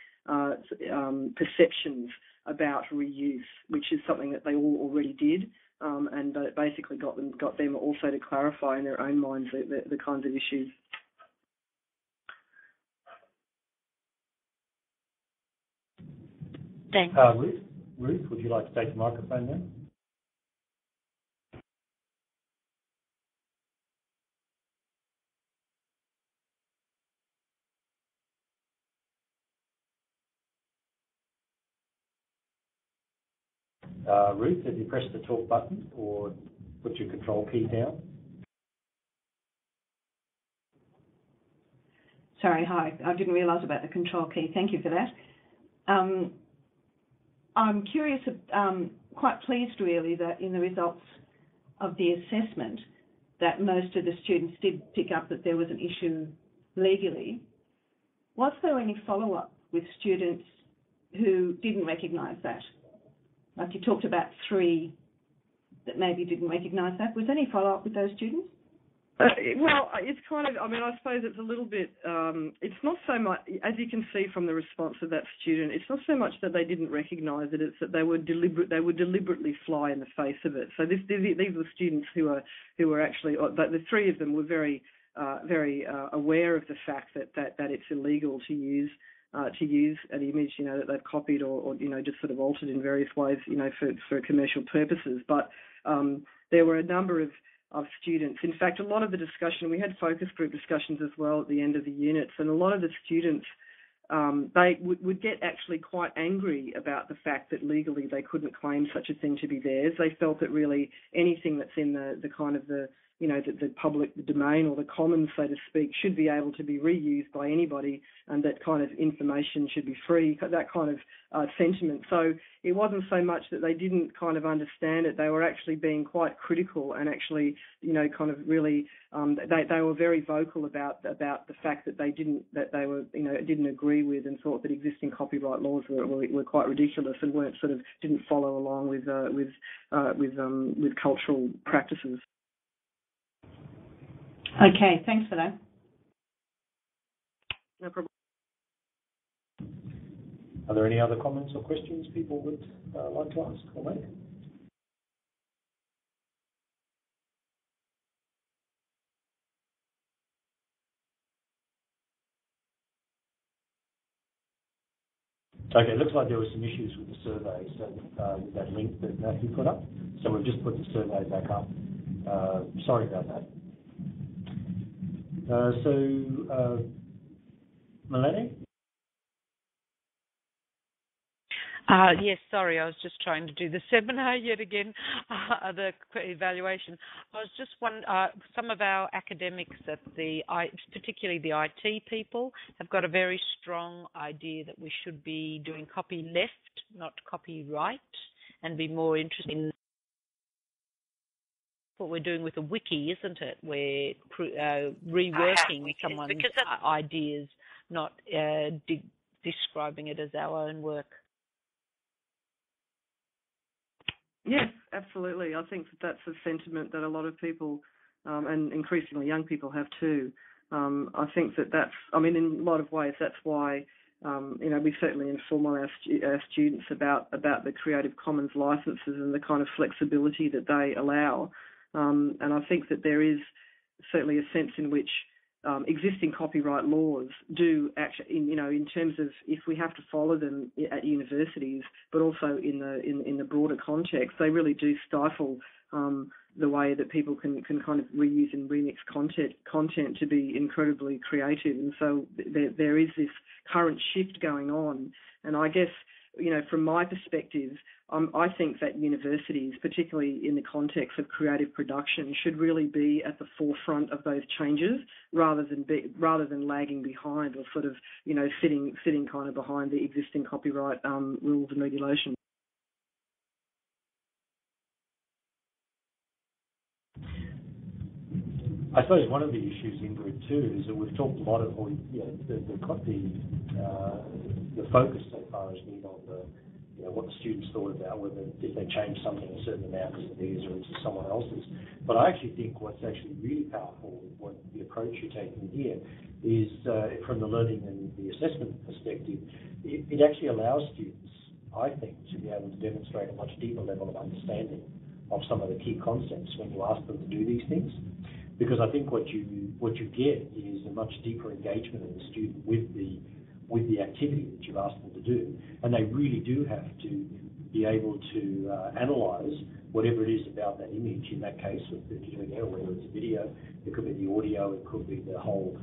perceptions about reuse, which is something that they all already did. And basically got them also to clarify in their own minds the kinds of issues. Thanks. Ruth, would you like to take the microphone then? Ruth, have you pressed the talk button or put your control key down? Sorry, hi. I didn't realise about the control key. Thank you for that. I'm curious, quite pleased really that in the results of the assessment that most of the students did pick up that there was an issue legally. Was there any follow-up with students who didn't recognise that? Like you talked about 3 that maybe didn't recognise that. Was there any follow-up with those students? Well, it's kind of, I suppose it's a little bit, it's not so much, as you can see from the response of that student, it's not so much that they didn't recognise it, it's that they would deliberately fly in the face of it. So these were students who were actually, the 3 of them were very aware of the fact that it's illegal to use an image, that they've copied or just sort of altered in various ways, for commercial purposes. But there were a number of students. In fact, a lot of the discussion, we had focus group discussions as well at the end of the units, and a lot of the students, they would get actually quite angry about the fact that legally they couldn't claim such a thing to be theirs. They felt that really anything that's in the kind of the public domain or the commons, so to speak, should be able to be reused by anybody, and that kind of information should be free, that kind of sentiment. So it wasn't so much that they didn't kind of understand it, they were actually being quite critical and actually, kind of really, they were very vocal about the fact that they didn't agree with and thought that existing copyright laws were quite ridiculous and didn't follow along with cultural practices. Okay, thanks for that. No problem. Are there any other comments or questions people would like to ask or make? Okay, it looks like there were some issues with the survey, so with that link that Matthew put up. So we've just put the survey back up. Sorry about that. Melanie? Yes, sorry, I was just trying to do the seminar yet again, the evaluation. I was just some of our academics at particularly the IT people, have got a very strong idea that we should be doing copy left, not copyright, and be more interested in what we're doing with a wiki, isn't it? We're reworking someone's ideas, not describing it as our own work. Yes, absolutely. I think that's a sentiment that a lot of people, and increasingly young people, have too. I think that's, in a lot of ways, that's why, we certainly inform our students about the Creative Commons licenses and the kind of flexibility that they allow. And I think that there is certainly a sense in which existing copyright laws do actually, in terms of if we have to follow them at universities, but also in the broader context, they really do stifle the way that people can kind of reuse and remix content to be incredibly creative. And so there is this current shift going on. And I guess, from my perspective, I think that universities, particularly in the context of creative production, should really be at the forefront of those changes rather than lagging behind or sort of, sitting kind of behind the existing copyright rules and regulations. I suppose one of the issues, Ingrid, too, is that we've talked a lot of the focus so far has been on what the students thought about whether if they changed something a certain amount because of theirs or it's someone else's. But I actually think what's actually really powerful, what the approach you're taking here, is from the learning and the assessment perspective, it actually allows students, I think, to be able to demonstrate a much deeper level of understanding of some of the key concepts when you ask them to do these things. Because I think what you get is a much deeper engagement of the student with the activity that you've asked them to do, and they really do have to be able to analyse whatever it is about that image. In that case, with the video, whether it's a video, it could be the audio, it could be the whole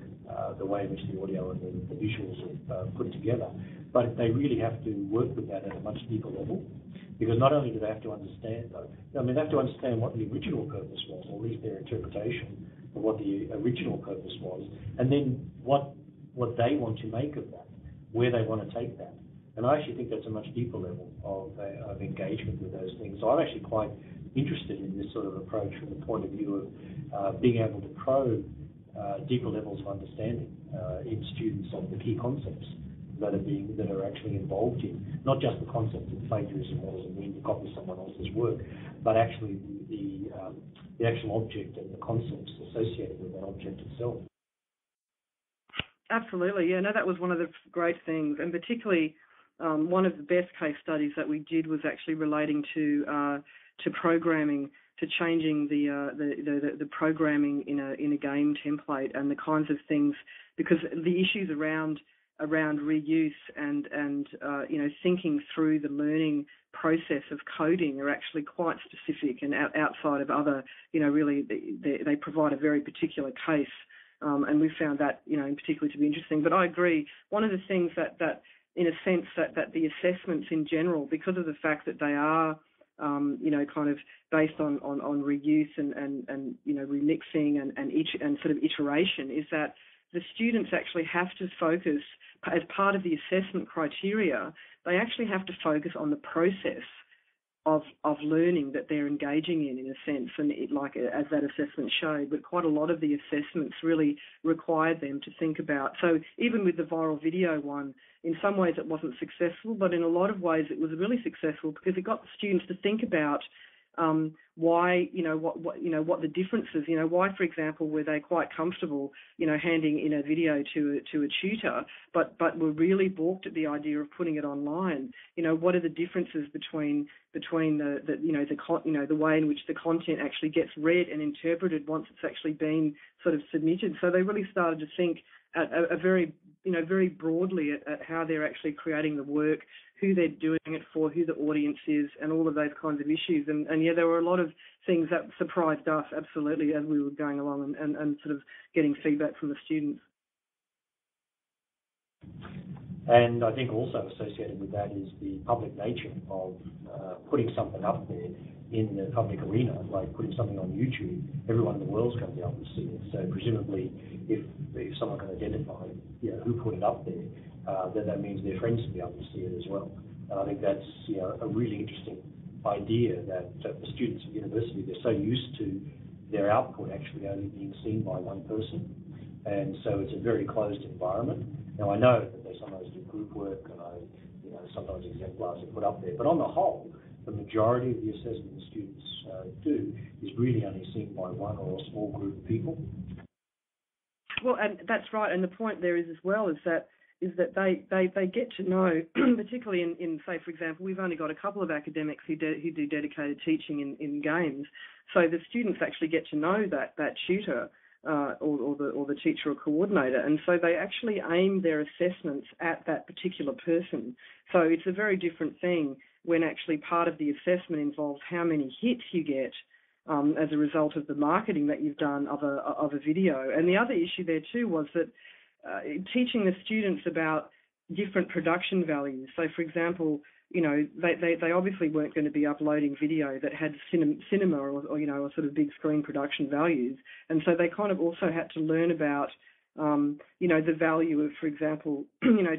the way in which the audio and the visuals are put together. But they really have to work with that at a much deeper level. Because not only do they have to understand, they have to understand what the original purpose was, or at least their interpretation of what the original purpose was, and then what they want to make of that, where they want to take that. And I actually think that's a much deeper level of engagement with those things. So I'm actually quite interested in this sort of approach from the point of view of being able to probe deeper levels of understanding in students of the key concepts that are actually involved in, not just the concept of plagiarism, what does it mean to copy someone else's work, but actually the actual object and the concepts associated with that object itself. Absolutely, yeah. No, that was one of the great things, and particularly one of the best case studies that we did was actually relating to programming, to changing the programming in a game template and the kinds of things, because the issues around reuse and thinking through the learning process of coding are actually quite specific and outside of other, really they provide a very particular case, and we found that, in particular to be interesting. But I agree, one of the things that in a sense that the assessments in general, because of the fact that they are kind of based on reuse and remixing and sort of iteration, is that the students actually have to focus, as part of the assessment criteria, they actually have to focus on the process of learning that they're engaging in a sense, and as that assessment showed. But quite a lot of the assessments really required them to think about. So even with the viral video one, in some ways it wasn't successful, but in a lot of ways it was really successful because it got the students to think about why, what the differences, why, for example, were they quite comfortable, handing in a video to a tutor, but were really balked at the idea of putting it online. What are the differences between the way in which the content actually gets read and interpreted once it's actually been sort of submitted. So they really started to think at a very broadly at how they're actually creating the work, who they're doing it for, who the audience is, and all of those kinds of issues. And yeah, there were a lot of things that surprised us, absolutely, as we were going along and sort of getting feedback from the students. And I think also associated with that is the public nature of putting something up there in the public arena, like putting something on YouTube. Everyone in the world's going to be able to see it. So presumably, if someone can identify who put it up there, then that means their friends will be able to see it as well. And I think that's a really interesting idea that the students at university, they're so used to their output actually only being seen by one person. And so it's a very closed environment. Now, I know that they sometimes do group work and sometimes exemplars are put up there, but on the whole, the majority of the assessment the students do is really only seen by one or a small group of people. Well, and that's right. And the point there is as well is that they get to know, particularly in say, for example, we've only got a couple of academics who do dedicated teaching in games. So the students actually get to know that tutor or the teacher or coordinator, and so they actually aim their assessments at that particular person. So it's a very different thing when actually part of the assessment involves how many hits you get as a result of the marketing that you've done of a video. And the other issue there too was that teaching the students about different production values. So, for example, they obviously weren't going to be uploading video that had cinema or sort of big screen production values, and so they kind of also had to learn about the value of, for example,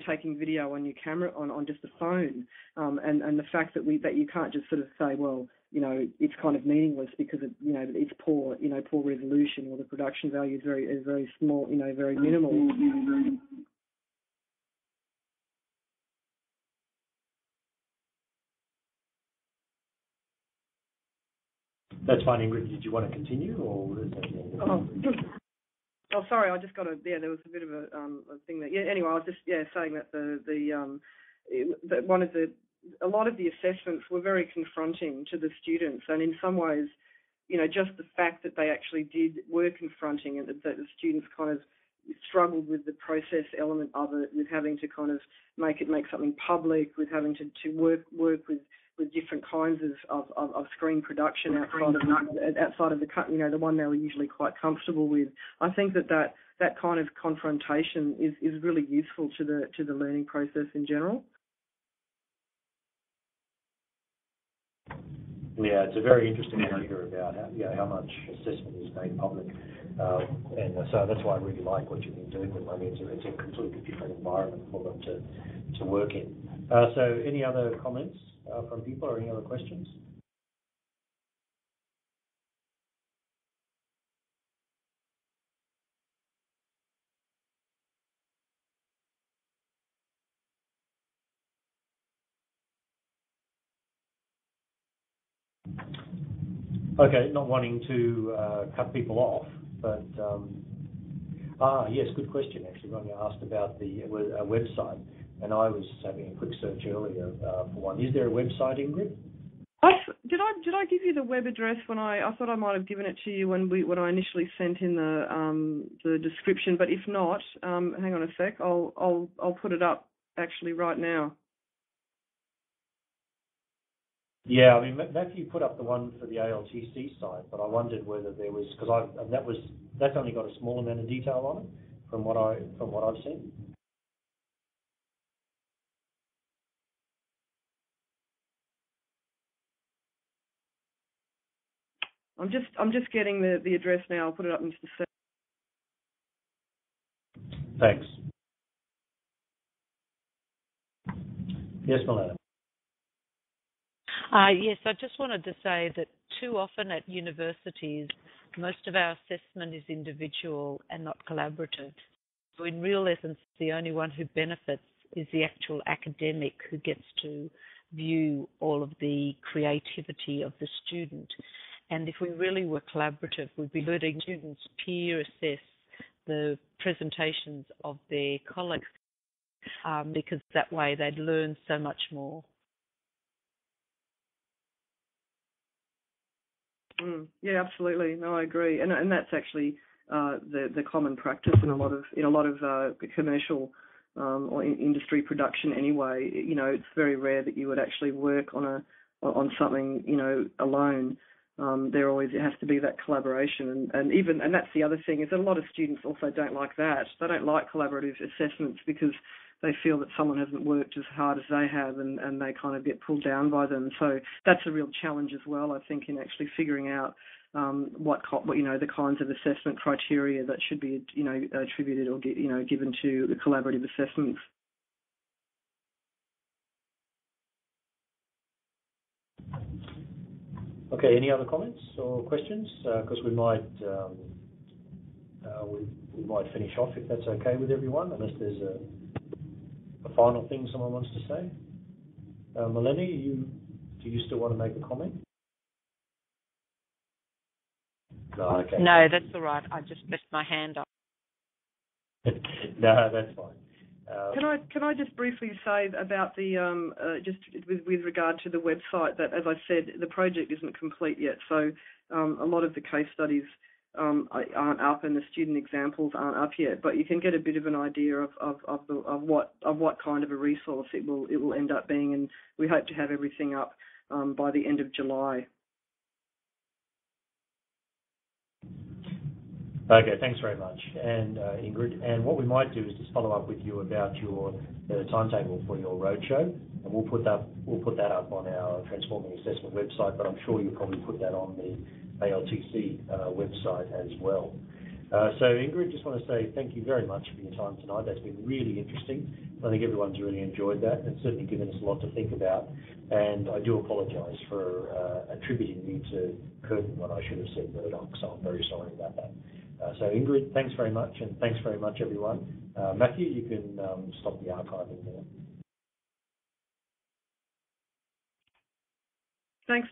taking video on your camera on just a phone, and the fact that you can't just sort of say, well, it's kind of meaningless because it's poor resolution, or the production value is very small, very minimal. That's fine, Ingrid. Did you want to continue, or is that the end of it? Oh, sorry, I just got there was a bit of a thing that, anyway, I was just, saying that a lot of the assessments were very confronting to the students, and in some ways, just the fact that they actually were confronting, and that the students kind of struggled with the process element of it, with having to kind of make something public, with having to work with different kinds of screen production outside of the one they were usually quite comfortable with. I think that kind of confrontation is really useful to the learning process in general. Yeah, it's a very interesting idea about how much assessment is made public, and so that's why I really like what you've been doing with them. I mean, it's a completely different environment for them to work in. So, any other comments from people, or any other questions? Okay, not wanting to cut people off, but yes, good question. Actually, Ronnie asked about the website, and I was having a quick search earlier for one. Is there a website, Ingrid? Did I give you the web address when I thought I might have given it to you when I initially sent in the description, but if not, hang on a sec, I'll put it up actually right now. Yeah, I mean, Matthew put up the one for the ALTC site, but I wondered whether there was, because that's only got a small amount of detail on it from what I've seen. I'm just getting the address now. I'll put it up in just a sec. Thanks. Yes, Milena. Yes, I just wanted to say that too often at universities, most of our assessment is individual and not collaborative. So in real essence, the only one who benefits is the actual academic, who gets to view all of the creativity of the student. And if we really were collaborative, we'd be letting students peer assess the presentations of their colleagues, because that way they'd learn so much more. Yeah, absolutely. No, I agree, and that's actually the common practice in a lot of commercial or industry production. Anyway, it's very rare that you would actually work on something alone. It has to be that collaboration, and that's the other thing, is that a lot of students also don't like that. They don't like collaborative assessments because they feel that someone hasn't worked as hard as they have, and they kind of get pulled down by them. So that's a real challenge as well, I think, in actually figuring out what the kinds of assessment criteria that should be attributed or given to the collaborative assessments. Okay, any other comments or questions? Because we might finish off if that's okay with everyone, unless there's a final thing someone wants to say. Melanie, do you still want to make a comment? No, okay. No, that's all right. I just messed my hand up. No, that's fine. Can I just briefly say about the just with regard to the website that, as I said, the project isn't complete yet. So a lot of the case studies aren't up, and the student examples aren't up yet. But you can get a bit of an idea of what kind of a resource it will end up being, and we hope to have everything up by the end of July. Okay, thanks very much, and Ingrid. And what we might do is just follow up with you about the timetable for your roadshow, and we'll put that up on our Transforming Assessment website. But I'm sure you'll probably put that on the ALTC website as well. So Ingrid, just want to say thank you very much for your time tonight. That's been really interesting. I think everyone's really enjoyed that, and certainly given us a lot to think about. And I do apologise for attributing you to Curtin when I should have said Murdoch, so I'm very sorry about that. So Ingrid, thanks very much, and thanks very much, everyone. Matthew, you can stop the archiving now. Thanks.